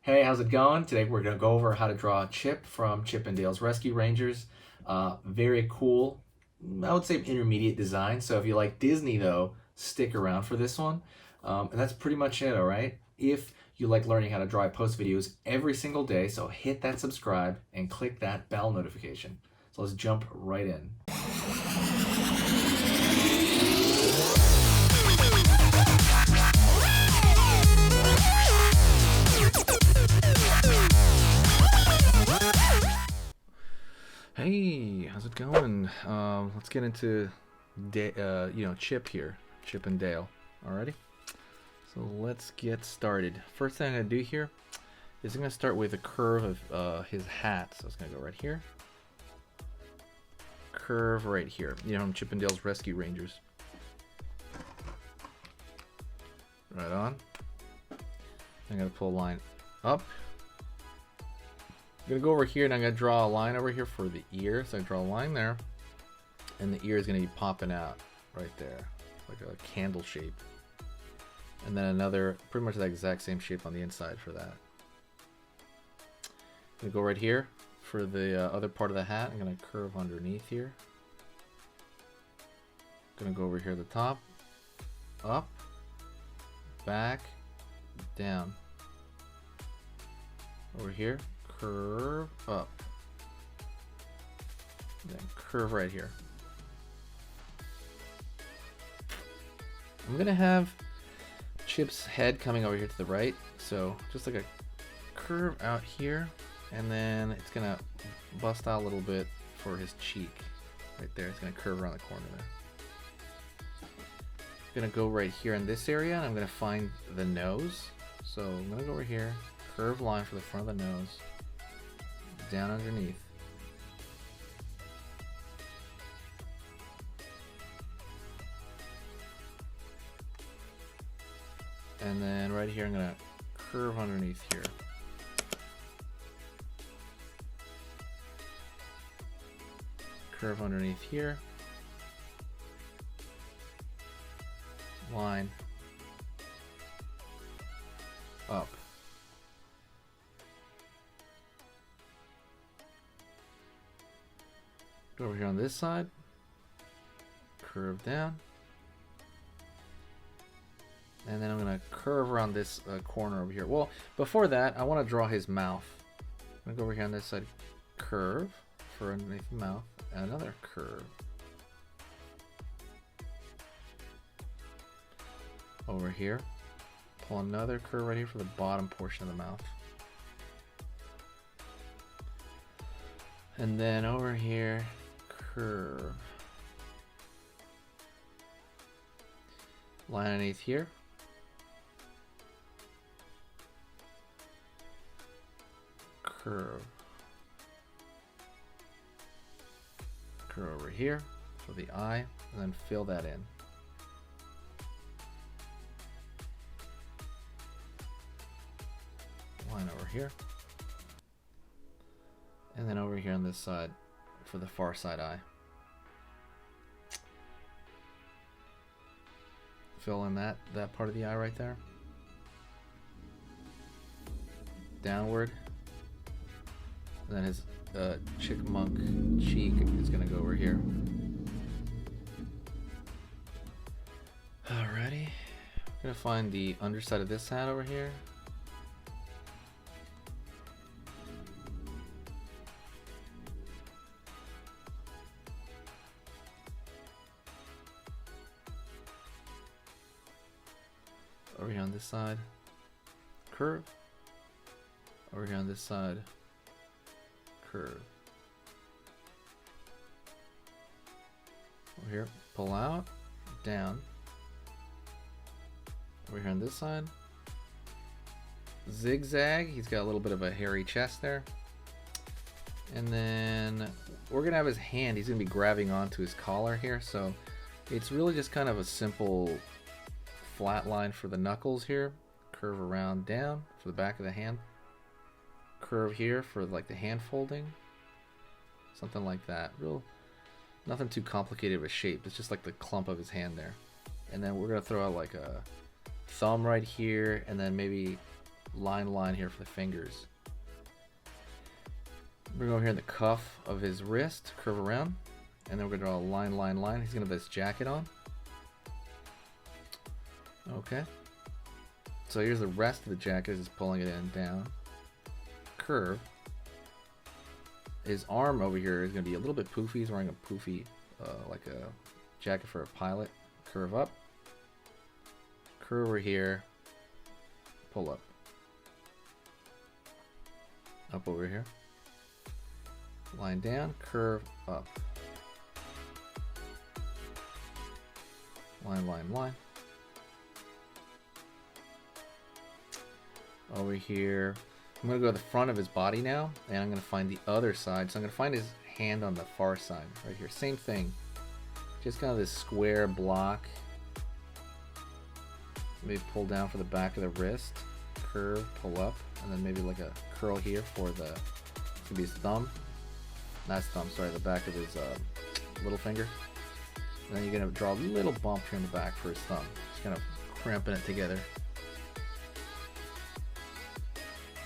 Hey, how's it going? Today we're going to go over how to draw Chip from Chip and Dale's Rescue Rangers. Very cool, I would say intermediate design. So if you like Disney though, stick around for this one. And that's pretty much it, all right? If you like learning how to draw, I post videos every single day, so hit that subscribe and click that bell notification. So let's jump right in. Hey, how's it going? Let's get into Chip here, Chip and Dale. Alrighty. So let's get started. First thing I'm gonna do here is I'm gonna start with a curve of his hat. So it's gonna go right here, curve right here. You know, Chip and Dale's Rescue Rangers. Right on. I'm gonna pull a line up. I'm gonna go over here and I'm gonna draw a line over here for the ear. So I draw a line there, and the ear is gonna be popping out right there, like a candle shape. And then another, pretty much the exact same shape on the inside for that. I'm gonna go right here for the other part of the hat. I'm gonna curve underneath here. Gonna go over here at the top, up, back, down. Over here. Curve up, then curve right here. I'm gonna have Chip's head coming over here to the right, so just like a curve out here, and then it's gonna bust out a little bit for his cheek right there. It's gonna curve around the corner there. I'm gonna go right here in this area, and I'm gonna find the nose. So I'm gonna go over here, curve line for the front of the nose, down underneath. And then right here, I'm gonna curve underneath here. Curve underneath here. Line. Up. Go over here on this side, curve down, and then I'm going to curve around this corner over here. Well, before that, I want to draw his mouth. I'm going to go over here on this side, curve for underneath the mouth, and another curve. Over here, pull another curve right here for the bottom portion of the mouth. And then over here, curve. Line underneath here. Curve. Curve over here for the eye, and then fill that in. Line over here. And then over here on this side for the far side eye. Fill in that part of the eye right there. Downward. And then his chipmunk cheek is going to go over here. Alrighty. I'm going to find the underside of this hat over here. Over here on this side, curve. Over here on this side, curve. Over here, pull out, down. Over here on this side, zigzag. He's got a little bit of a hairy chest there. And then we're gonna have his hand. He's gonna be grabbing onto his collar here. So it's really just kind of a simple flat line for the knuckles here, curve around down for the back of the hand, curve here for like the hand folding, something like that. Nothing too complicated of a shape. It's just like the clump of his hand there. And then we're gonna throw out like a thumb right here, and then maybe line here for the fingers. We're going over here in the cuff of his wrist, curve around, and then we're gonna draw a line. He's gonna have this jacket on. Okay. So here's the rest of the jacket, just pulling it in, down, curve. His arm over here is gonna be a little bit poofy. He's wearing a poofy, like a jacket for a pilot. Curve up, curve over here, pull up. Up over here. Line down, curve up. Line. Over here. I'm going to go to the front of his body now, and I'm going to find the other side. So I'm going to find his hand on the far side, right here. Same thing. Just kind of this square block. Maybe pull down for the back of the wrist. Curve, pull up, and then maybe like a curl here for the, it's gonna be his thumb. Not his thumb, sorry, the back of his little finger. And then you're gonna draw a little bump here in the back for his thumb. Just kind of cramping it together.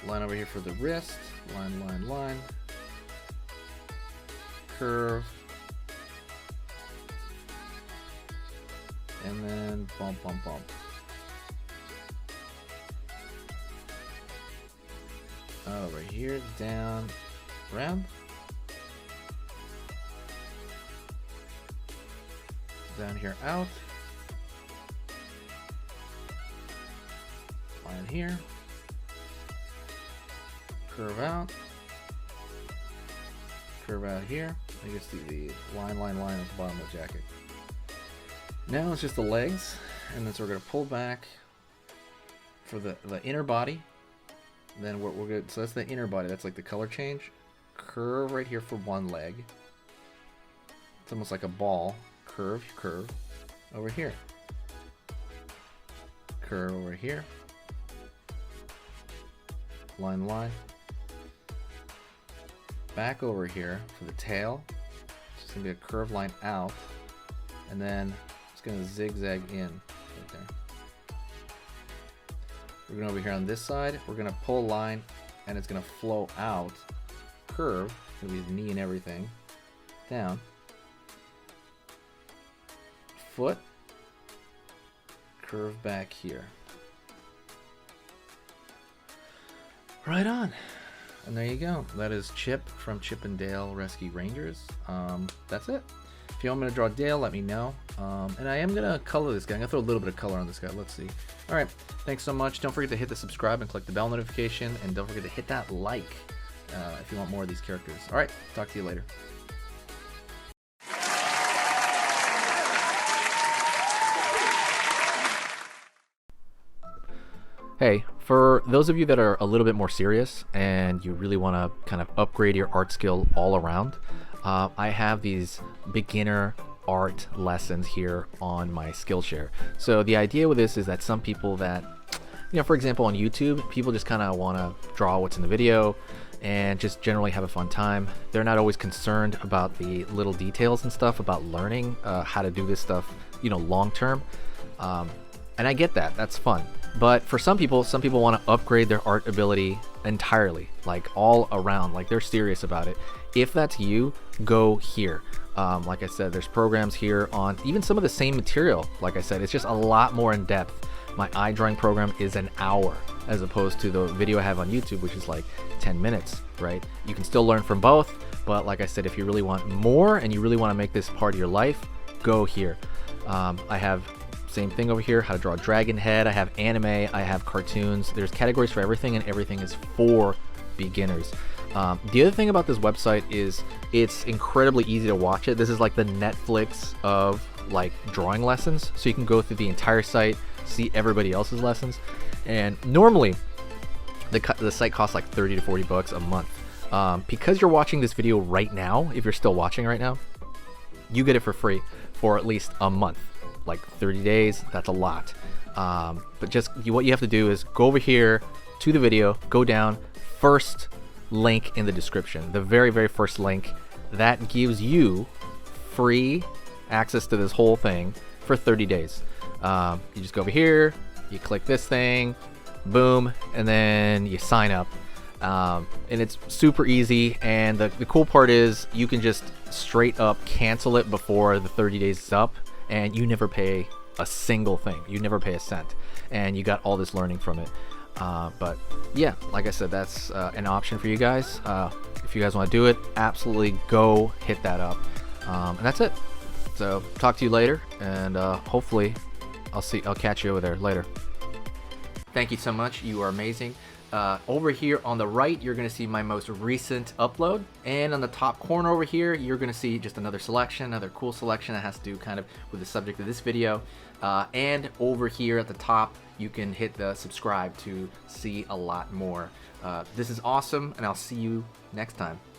Line over here for the wrist. Line. Curve. And then bump. Over here, down, round. Down here, out. Line here. Curve out. Curve out here. I guess do the line at the bottom of the jacket. Now it's just the legs, and then so we're going to pull back for the inner body. Then we're good. So that's the inner body. That's like the color change. Curve right here for one leg. It's almost like a ball. Curve over here. Curve over here. Line. Back over here for the tail. It's just gonna be a curved line out, and then it's gonna zigzag in right there. We're going over here on this side. We're going to pull a line, and it's going to flow out. Curve. It's going to be his knee and everything. Down. Foot. Curve back here. Right on. And there you go. That is Chip from Chip and Dale Rescue Rangers. That's it. If you want me to draw Dale, let me know. And I am going to color this guy. I'm going to throw a little bit of color on this guy. Let's see. All right. Thanks so much. Don't forget to hit the subscribe and click the bell notification. And don't forget to hit that like if you want more of these characters. All right. Talk to you later. Hey, for those of you that are a little bit more serious and you really want to kind of upgrade your art skill all around, I have these beginner art lessons here on my Skillshare. So the idea with this is that some people that, you know, for example on YouTube, people just kind of want to draw what's in the video and just generally have a fun time. They're not always concerned about the little details and stuff about learning how to do this stuff, you know, long term. And I get that, that's fun. But for some people want to upgrade their art ability entirely, like all around, like they're serious about it. If that's you, go here. Like I said, there's programs here on even some of the same material. Like I said, it's just a lot more in depth. My eye drawing program is an hour as opposed to the video I have on YouTube, which is like 10 minutes, right? You can still learn from both, but like I said, if you really want more and you really want to make this part of your life, go here. I have same thing over here, how to draw a dragon head. I have anime, I have cartoons. There's categories for everything, and everything is for beginners. The other thing about this website is it's incredibly easy to watch it. This is like the Netflix of like drawing lessons. So you can go through the entire site, see everybody else's lessons. And normally the site costs like 30 to 40 bucks a month. Because you're watching this video right now, if you're still watching right now, you get it for free for at least a month. Like 30 days, that's a lot. But just what you have to do is go over here to the video, go down, first link in the description, the very, very first link. That gives you free access to this whole thing for 30 days. You just go over here, you click this thing, boom, and then you sign up. And it's super easy, and the cool part is you can just straight up cancel it before the 30 days is up, and you never pay a single thing. You never pay a cent, and you got all this learning from it. But yeah, like I said, that's an option for you guys. If you guys want to do it, absolutely go hit that up. And that's it. So talk to you later, and hopefully I'll catch you over there later. Thank you so much. You are amazing. Over here on the right, you're going to see my most recent upload, and on the top corner over here, you're going to see just another selection, another cool selection that has to do kind of with the subject of this video. And over here at the top, you can hit the subscribe to see a lot more. This is awesome, and I'll see you next time.